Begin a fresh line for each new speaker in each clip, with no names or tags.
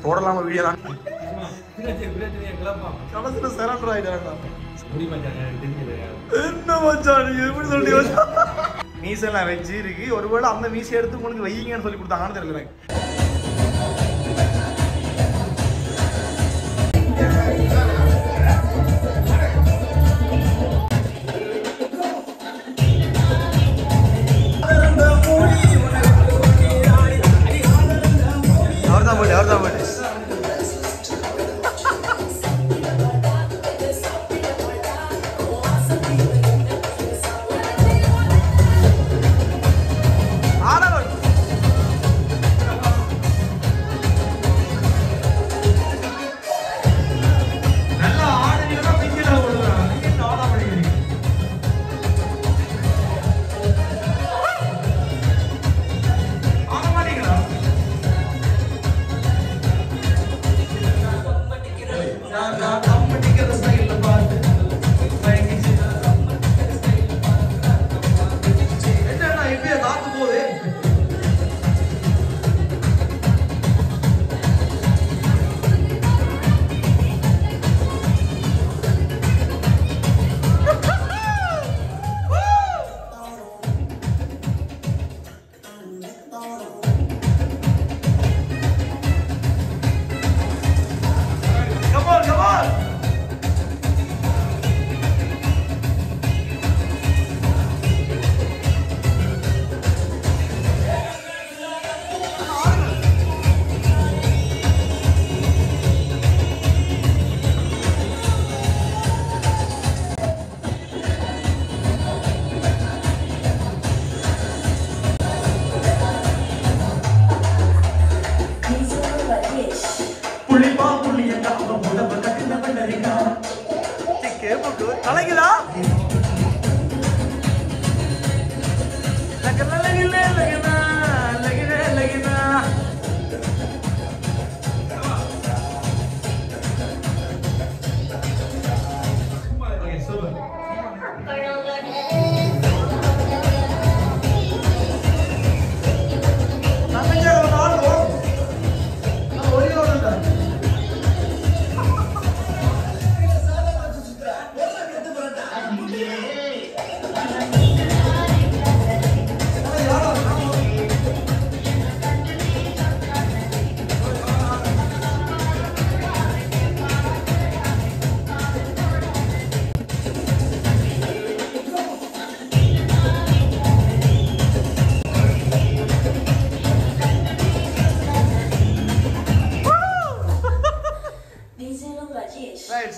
போடலாமா வீடியோ தான் கடைசியில் சரண்டர் ஆகிட்டாங்க. என்ன மச்சான் நீங்க எப்படி சொல்லி மீசெல்லாம் வச்சு இருக்கு. ஒருவேளை அந்த மீசை எடுத்து உங்களுக்கு வையுங்கன்னு சொல்லி கொடுத்தாங்கன்னு தெரியல எனக்கு. அவர்தான் போட்டு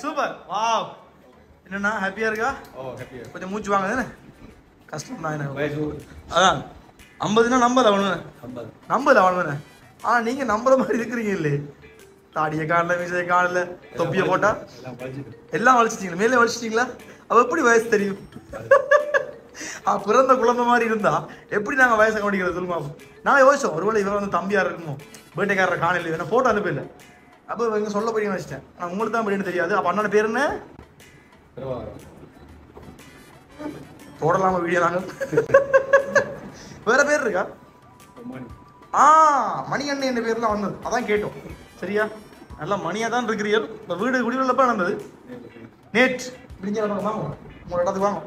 சூப்பர். வாவ், என்னன்னா ஹாப்பியா இருக்கா? கொஞ்சம் மூச்சு வாங்க. கஷ்டம் தான் என்ன. அதான் 50னா நம்பல அவனு. ஆனா நீங்க நம்புற மாதிரி இருக்கிறீங்க இல்லையே. தாடியை காணல, மீசையை காணல, தொப்பியை போட்டா எல்லாம் வலிச்சிட்டீங்களா? மேலே வலிச்சிட்டீங்களா? அவ எப்படி வயசு தெரியும்? பிறந்த குழந்தை மாதிரி இருந்தா எப்படி நாங்க வயசை கவனிக்கிறது சொல்லுமா? நான் யோசிச்சோம் ஒருவேளை இவன் வந்து தம்பியா இருக்குமோ, பேட்டைக்காரரை காணல, என்ன போட்டோ அனுப்பல. அப்போ இங்க சொல்ல போறீங்கன்னு வச்சிட்டேன். நான் உங்களுக்கு தான் படின்னு தெரியாது. அப்ப அண்ணன் பேர் என்ன? போடலாமா வீடியோ நாங்க? வேற பேர் இருக்கா? மணி அண்ணன் என்ற பேர்லாம் வந்தது, அதான் கேட்டோம். சரியா, நல்லா மணியா தான் இருக்கிறீர்கள். இந்த வீடு குடிவெள்ளப்ப நடந்தது நேற்று. வாங்க உங்களோட இடத்துக்கு வாங்க.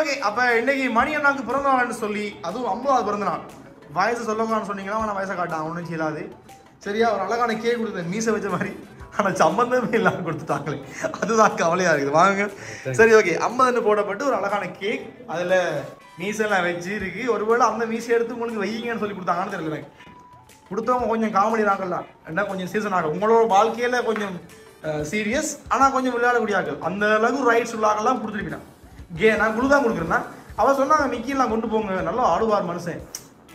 ஓகே, அப்ப இன்னைக்கு மணி அண்ணாக்கு பிறந்த நாள்னு சொல்லி, அதுவும் 50வது பிறந்த நாள். வயசு சொல்லலாம்னு சொன்னீங்கன்னா நான் வயசை காட்டான், ஒன்றும் செய்யலாது. சரியா, ஒரு அழகான கேக் கொடுத்தேன் மீசை வச்ச மாதிரி. ஆனால் சம்பந்தமே இல்லாமல் கொடுத்துட்டாங்களே, அதுதான் கவலையா இருக்குது. வாங்க. சரி, ஓகே, 50ன்னு போடப்பட்டு ஒரு அழகான கேக், அதில் மீசெல்லாம் வச்சு இருக்கு. ஒருவேளை அந்த மீசை எடுத்து உங்களுக்கு வையுங்கன்னு சொல்லி கொடுத்தாங்கன்னு தெரியல எனக்கு. கொடுத்தவங்க கொஞ்சம் காமெடி நாங்கள்லாம் என்ன, கொஞ்சம் சீசன் ஆகும். உங்களோட வாழ்க்கையில் கொஞ்சம் சீரியஸ், ஆனால் கொஞ்சம் விளையாடக்கூடிய ஆக்கள். அந்த அளவுக்கு ரைட்ஸ் உள்ளாக்கெல்லாம் கொடுத்துருப்பேன். நான் குழு தான் கொடுக்குறேன்னா அவன் சொன்னாங்க மிக்கிலாம் கொண்டு போங்க, நல்லா ஆடுவார் மனுஷன்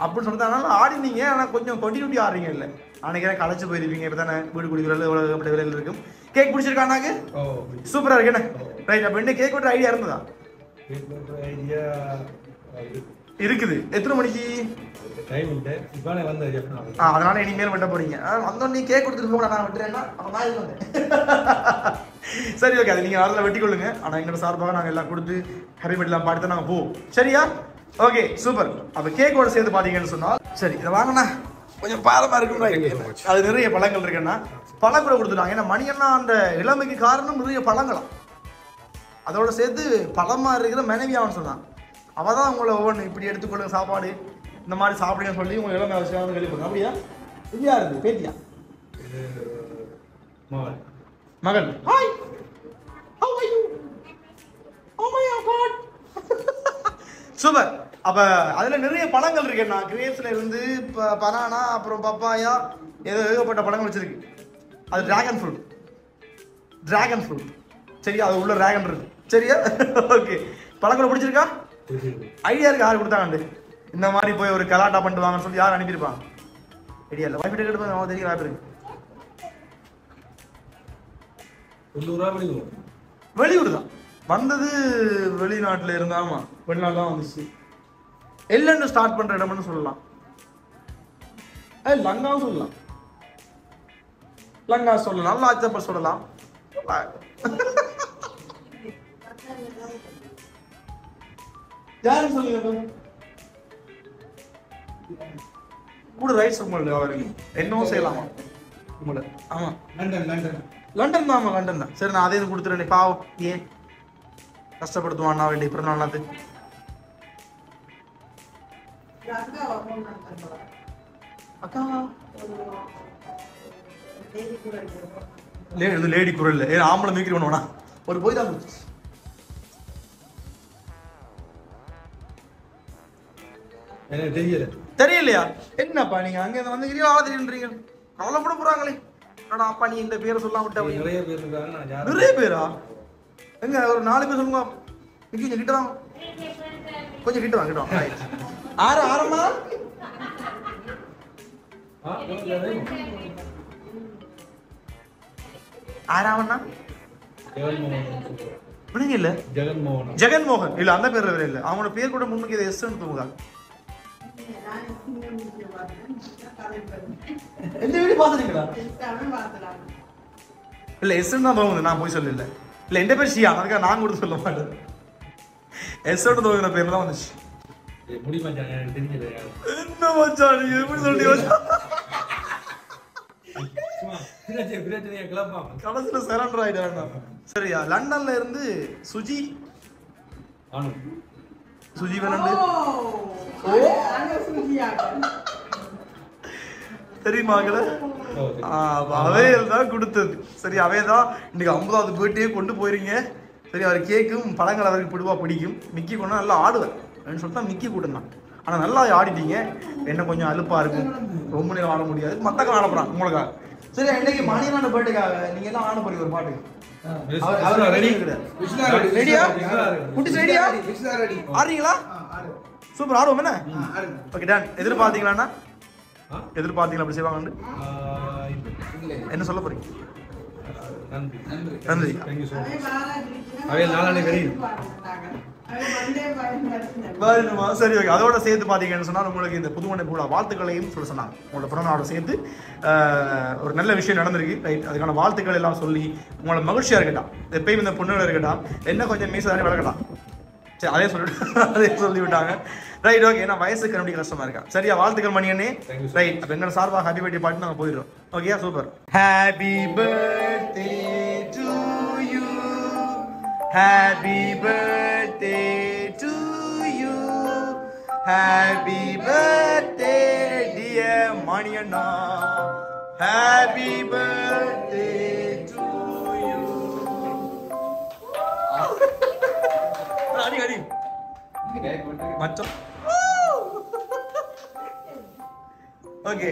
அப்படின்னு சொல்லிட்டு. அதனால ஆடினீங்க, ஆனால் கொஞ்சம் கண்டினியூட்டி ஆடுறீங்க. இல்லை அன்னைக்கு களைச்சு போயிருப்பீங்க. இப்போ தானே வீடு குடிக்கிறது எவ்வளோ விலையில் இருக்கும். கேக் பிடிச்சிருக்கானாக்கு சூப்பராக இருக்கு என்ன? ரைட். அப்போ இன்னும் கேக் வெட்டுற ஐடியா இருந்ததா? இருக்குது. எத்தனை மணிக்கு? அதனால இனிமேல் வெட்ட போறீங்க. வந்தோடனே கேக் கொடுத்துட்டு போக நான் வெட்டுறேன்னா அப்போ நான் இது வந்தேன். சரி, ஓகே, அது நீங்கள் அதில் வெட்டி கொள்ளுங்க. ஆனால் எங்களோட சார்பாக நாங்கள் எல்லாம் கொடுத்து ஹாப்பி பர்த்டே எல்லாம் பாட்டு தான் நாங்கள் போவோம். சரியா? Okay super. அப்ப கேக்கோட சேர்த்து பாத்தீங்கன்னு சொன்னா சரி இதை வாங்கினா கொஞ்சம் பாரமா இருக்கும். அது நிறைய பழங்கள் இருக்குன்னா பழம் கூட கொடுத்துட்டாங்க. ஏன்னா மணியெல்லாம் அந்த இளமைக்கு காரணம் நிறைய பழங்களாம். அதோட சேர்த்து பழமா இருக்கிற மனைவியான்னு சொன்னான். அவள் தான் உங்களை ஒவ்வொன்று இப்படி எடுத்துக்கொள்ளுங்க சாப்பாடு இந்த மாதிரி சாப்பிடுங்கன்னு சொல்லி உங்க இளமை அவசியம் வெளிப்படுங்க. அப்படியா இல்லையா இருக்கு பேத்தியா மகள் hi how are you oh my god super. அப்ப அதுல நிறைய பழங்கள் இருக்குண்ணா. கிரேப்ஸ்ல இருந்து பனானா அப்புறம் பப்பாயா ஏதோ ஏகப்பட்ட பழங்கள் வச்சிருக்கு. அது டிராகன் ஃப்ரூட் சரியா? அது உள்ள டிராகன் இருக்கு சரியா? ஓகே பழங்களை பிடிச்சிருக்கா? ஐடியா இருக்கு யாரு கொடுத்தாங்க இந்த மாதிரி போய் ஒரு கலாட்டா பண்ணிட்டு வாங்கன்னு சொல்லி யார் அனுப்பியிருப்பாங்க? ஐடியா இல்லை. வைஃப் கிட்ட போய் தெரியும் வாய்ப்பு இருக்கு. வெளியூர் தான் வந்தது. வெளிநாட்டுல இருந்தாமா வெளிநாடு தான் வந்துச்சு. எல்லன்னு ஸ்டார்ட் பண்ற இடம்னு சொல்லலாம். லங்காவும் சொல்லலாம். லங்கா சொல்லலாம். லாச்சப்பர் சொல்லலாம். யாரும் சொல்லுங்க கூட ரைட்ஸ் உங்களோட வரைக்கும் என்னவும் செய்யலாமா உங்களோட? ஆமா லண்டன் தான். லண்டன் தான். சரி நான் அதே இது கொடுத்துறேன். பாவம் ஏன் கஷ்டப்படுத்துவான் நான் வேண்டிய பிறந்த நாளாது. அக்கா லேடி குரல் ஆம்பளை மீக்கிரி பண்ணுவானா ஒரு போய் தான் கொடுத்து தெரியலையா? என்னப்பா நீங்க அங்க வந்துக்கிறீங்க ஆதரின்றீங்க கவலைப்பட போறாங்களே. அப்பா நீ இந்த பேரை சொல்லாம விட்ட நிறைய பேரா? எங்க ஒரு 4 பேர் சொல்லுங்க. கொஞ்சம் கிட்ட வாங்க. கொஞ்சம் கிட்ட வாங்க. ஆரமா ஆராவண்ணா இல்ல ஜெகன்மோகன் இல்ல அந்த பேர் இல்ல. அவனோட பேர் கூட முன்னுக்கு எஸ் தூங்குதா? எந்த வீடு பாத்துறீங்களா? இல்ல எஸ் தான் தோங்குது. நான் போய் சொல்லல. இல்ல எந்த பேர் ஷியா அதுக்காக நான் கூட சொல்ல மாட்டேன். எஸ் தோங்குன பேர் தான் வந்துச்சு. என்ன மச்சான் நீ எப்படி சொல்றீங்க? கடைசியில சரண்டர் ஆயிட்டாங்க. சரியா? லண்டன்ல இருந்து சுஜி வேணாண்டு தெரியுமாங்கள? அவையல் தான் கொடுத்தது. சரி அவையதான் இன்னைக்கு 50வது பர்த்டே கொண்டு போயிருங்க. சரி அவர் கேக்கும் பழங்கள் அவருக்கு பிடிக்கும். மிக்கி கொண்டா நல்லா ஆடுவேன் அப்படின்னு சொல்லிட்டு மிக்கி கூட்டம் தான். ஆனால் நல்லா ஆடிட்டீங்க. என்ன கொஞ்சம் அலுப்பா இருக்கும். ரொம்ப நேரம் ஆட முடியாது. மத்தக்க ஆட போறான் உங்களுக்காக. சரி இன்னைக்கு மணியனான பர்த்டேக்காக நீங்க எல்லாம் ஆட போறீங்க ஒரு பாட்டு. ஆடுறீங்களா? சூப்பர் ஆடுவோம் என்ன? Okay done. எதிர்பார்த்தீங்களா? அப்படி செய்வாங்க. என்ன சொல்ல போறீங்க? நன்றி. சரி ஓகே. அதோட சேர்த்து பாத்தீங்கன்னு சொன்னா உங்களுக்கு இந்த புதுமனை கூட வாழ்த்துக்களையும் சொல்ல சொன்னாங்க. உங்களோட பிறந்தநாளோட சேர்த்து ஒரு நல்ல விஷயம் நடந்திருக்கு ரைட். அதுக்கான வாழ்த்துக்கள் எல்லாம் சொல்லி உங்களோட மகிழ்ச்சியா இருக்கட்டும். எப்பயும் இந்த பொண்ணுகள் இருக்கட்டும். என்ன கொஞ்சம் மீச தானே வளர்க்கலாம். சரி அதே சொல்லி விட்டாங்க ரைட். ஓகே ஏன்னா வயசுக்கு கண்டிப்பா கஷ்டமா இருக்கா. சரியா? வாழ்த்துக்கள் மணியண்ணே ரைட். அப்ப எங்க சார்பாக ஹாப்பி பர்த்டே பாட்டு நாங்க போயிடுறோம். Okay super. Happy birthday to you. Happy birthday to you. Happy birthday dear மணியண்ணா. Happy birthday to you. அடி மச்சம். ஓகே